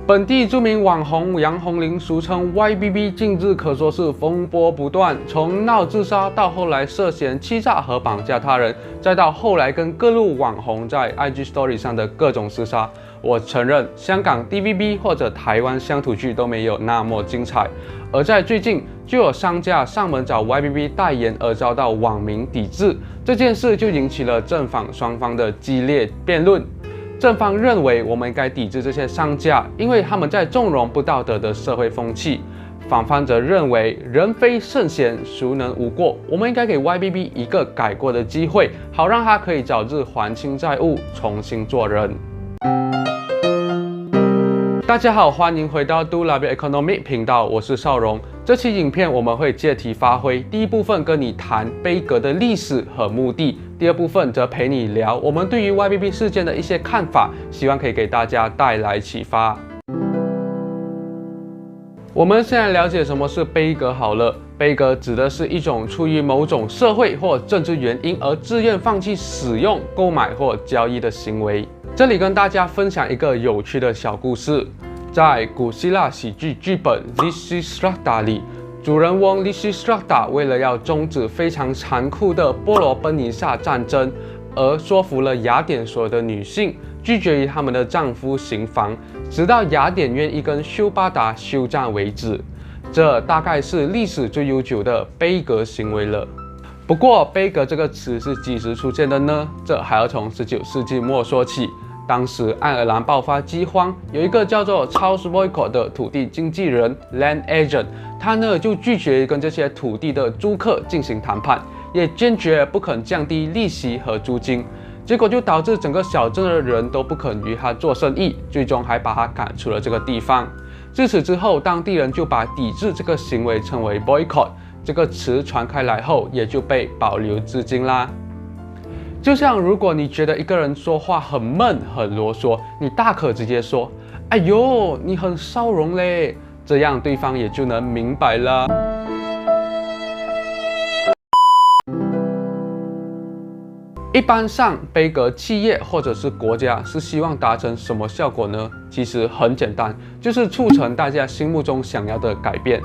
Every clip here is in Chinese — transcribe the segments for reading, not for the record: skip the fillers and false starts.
本地著名网红杨宏林，俗称 YBB， 近日可说是风波不断，从闹自杀到后来涉嫌欺诈和绑架他人，再到后来跟各路网红在 IG Story 上的各种厮杀。我承认，香港 DVB 或者台湾乡土剧都没有那么精彩。而在最近，就有商家上门找 YBB 代言而遭到网民抵制，这件事就引起了正反双方的激烈辩论。正方认为我们应该抵制这些商家，因为他们在纵容不道德的社会风气。反方则认为人非圣贤，孰能无过？我们应该给 YBB 一个改过的机会，好让他可以早日还清债务，重新做人。大家好，欢迎回到 Do Love Economic 频道，我是邵荣。这期影片我们会借题发挥，第一部分跟你谈杯葛的历史和目的，第二部分则陪你聊我们对于 YBB 事件的一些看法，希望可以给大家带来启发。我们现在了解什么是杯葛好了。杯葛指的是一种出于某种社会或政治原因而自愿放弃使用、购买或交易的行为。这里跟大家分享一个有趣的小故事。在古希腊喜剧剧本《Lysistrata》里，主人翁 Lysistrata 为了要终止非常残酷的波罗奔尼撒战争，而说服了雅典所有的女性拒绝与他们的丈夫行房，直到雅典愿意跟修巴达休战为止。这大概是历史最悠久的杯葛行为了。不过，杯葛这个词是几时出现的呢？这还要从19世纪末说起。当时爱尔兰爆发饥荒，有一个叫做 Charles Boycott 的土地经纪人 Land Agent， 他呢就拒绝跟这些土地的租客进行谈判，也坚决不肯降低利息和租金。结果就导致整个小镇的人都不肯与他做生意，最终还把他赶出了这个地方。自此之后，当地人就把抵制这个行为称为 boycott， 这个词传开来后，也就被保留至今啦。就像如果你觉得一个人说话很闷、很啰嗦，你大可直接说：“哎呦，你很骚容嘞！”这样对方也就能明白了。一般上，杯葛企业或者是国家是希望达成什么效果呢？其实很简单，就是促成大家心目中想要的改变。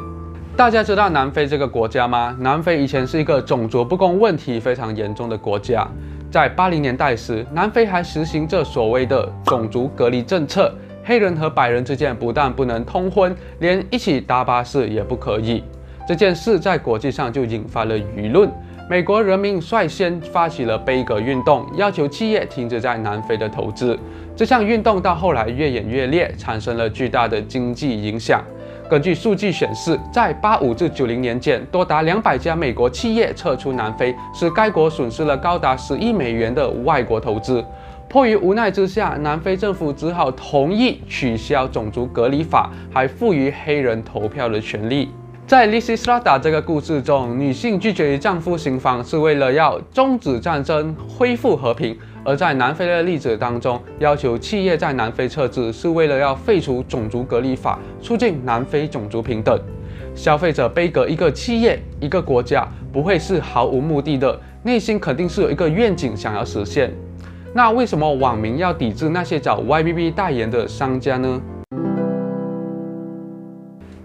大家知道南非这个国家吗？南非以前是一个种族不公问题非常严重的国家。在80年代时，南非还实行着所谓的种族隔离政策，黑人和白人之间不但不能通婚，连一起搭巴士也不可以。这件事在国际上就引发了舆论。美国人民率先发起了杯葛运动，要求企业停止在南非的投资。这项运动到后来越演越烈，产生了巨大的经济影响。根据数据显示，在85至90年间，多达200家美国企业撤出南非，使该国损失了高达10亿美元的外国投资。迫于无奈之下，南非政府只好同意取消种族隔离法，还赋予黑人投票的权利。在 Lysistrata 这个故事中，女性拒绝与丈夫行房是为了要终止战争、恢复和平；而在南非的例子当中，要求企业在南非撤资是为了要废除种族隔离法，促进南非种族平等。消费者杯葛一个企业、一个国家，不会是毫无目的的，内心肯定是有一个愿景想要实现。那为什么网民要抵制那些找 YBB 代言的商家呢？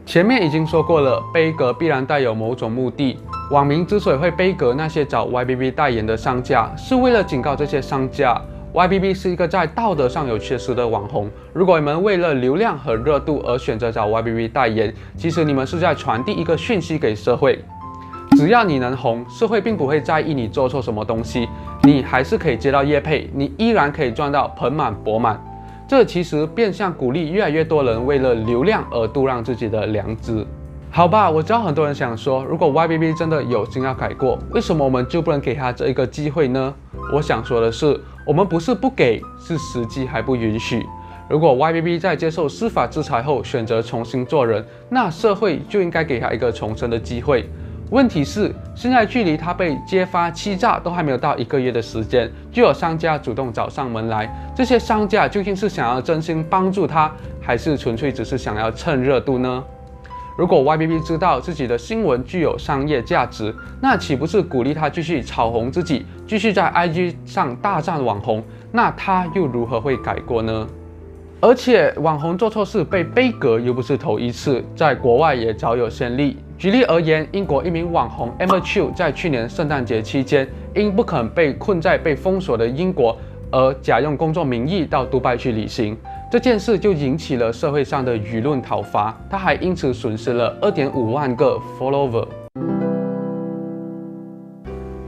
前面已经说过了，杯葛必然带有某种目的。网民之所以会杯葛那些找 YBB 代言的商家，是为了警告这些商家 ，YBB 是一个在道德上有缺失的网红。如果你们为了流量和热度而选择找 YBB 代言，其实你们是在传递一个讯息给社会：只要你能红，社会并不会在意你做错什么东西，你还是可以接到业配，你依然可以赚到盆满钵满。这其实变相鼓励越来越多人为了流量而度让自己的良知。好吧，我知道很多人想说，如果 YBB 真的有心要改过，为什么我们就不能给他这一个机会呢？我想说的是，我们不是不给，是时机还不允许。如果 YBB 在接受司法制裁后选择重新做人，那社会就应该给他一个重生的机会。问题是，现在距离他被揭发欺诈都还没有到1个月的时间，就有商家主动找上门来。这些商家究竟是想要真心帮助他，还是纯粹只是想要蹭热度呢？如果 YBB 知道自己的新闻具有商业价值，那岂不是鼓励他继续炒红自己，继续在 IG 上大战网红？那他又如何会改过呢？而且网红做错事被杯葛又不是头一次，在国外也早有先例。举例而言，英国一名网红 Emma Chiu 在去年圣诞节期间，因不肯被困在被封锁的英国，而假用工作名义到杜拜去旅行。这件事就引起了社会上的舆论讨伐，他还因此损失了2.5万个 follower。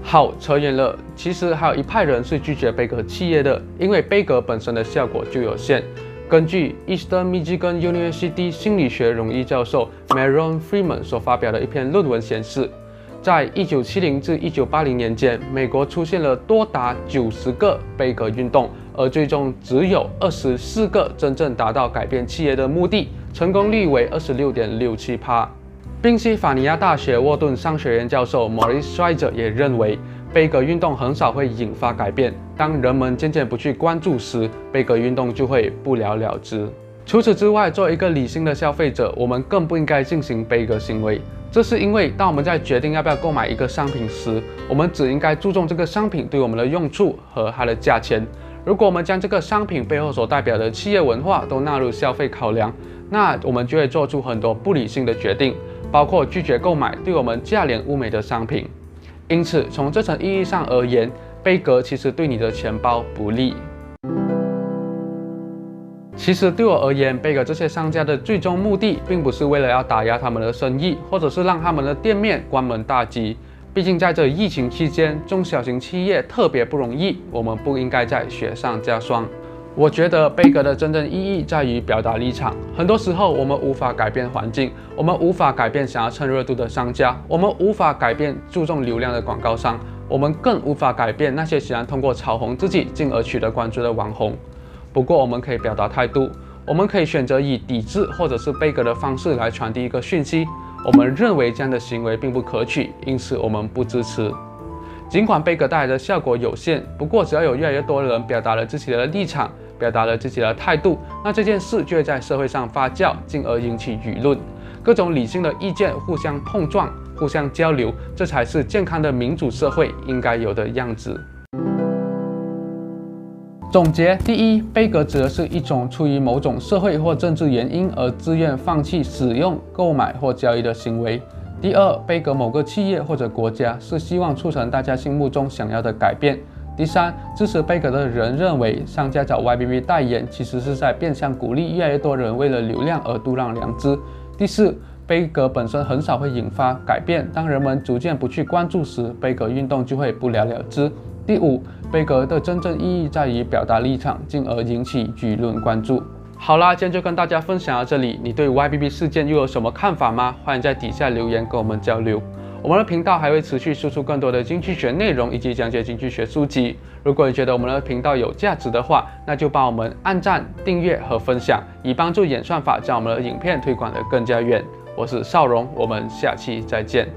好，扯远了。其实还有一派人是拒绝杯葛企业的，因为杯葛本身的效果就有限。根据 Eastern Michigan University 心理学荣誉教授 Marion Freeman 所发表的一篇论文显示，在1970至1980年间，美国出现了多达90个杯葛运动，而最终只有24个真正达到改变企业的目的，成功率为26.67%。宾夕法尼亚大学沃顿商学院教授 Maurice Schweizer 也认为，杯葛运动很少会引发改变。当人们渐渐不去关注时，杯葛运动就会不了了之。除此之外，作为一个理性的消费者，我们更不应该进行杯葛行为。这是因为，当我们在决定要不要购买一个商品时，我们只应该注重这个商品对我们的用处和它的价钱。如果我们将这个商品背后所代表的企业文化都纳入消费考量，那我们就会做出很多不理性的决定，包括拒绝购买对我们价廉物美的商品。因此，从这层意义上而言，杯葛其实对你的钱包不利。其实对我而言，杯葛这些商家的最终目的，并不是为了要打压他们的生意，或者是让他们的店面关门大吉。毕竟在这疫情期间，中小型企业特别不容易，我们不应该再雪上加霜。我觉得杯葛的真正意义在于表达立场。很多时候，我们无法改变环境，我们无法改变想要蹭热度的商家，我们无法改变注重流量的广告商，我们更无法改变那些喜欢通过炒红自己进而取得关注的网红。不过，我们可以表达态度，我们可以选择以抵制或者是杯葛的方式来传递一个讯息。我们认为这样的行为并不可取，因此我们不支持。尽管杯葛带来的效果有限，不过只要有越来越多的人表达了自己的立场，表达了自己的态度，那这件事就会在社会上发酵，进而引起舆论。各种理性的意见互相碰撞、互相交流，这才是健康的民主社会应该有的样子。总结：第一，杯葛指的是一种出于某种社会或政治原因而自愿放弃使用、购买或交易的行为。第二，杯葛某个企业或者国家是希望促成大家心目中想要的改变。第三，支持杯葛的人认为，商家找 YBB 代言其实是在变相鼓励越来越多人为了流量而度让良知。第四，杯葛本身很少会引发改变，当人们逐渐不去关注时，杯葛运动就会不了了之。第五，杯葛的真正意义在于表达立场，进而引起舆论关注。好啦，今天就跟大家分享到这里。你对 YBB 事件又有什么看法吗？欢迎在底下留言跟我们交流。我们的频道还会持续输出更多的经济学内容以及讲解经济学书籍。如果你觉得我们的频道有价值的话，那就帮我们按赞、订阅和分享，以帮助演算法将我们的影片推广得更加远。我是邵荣，我们下期再见。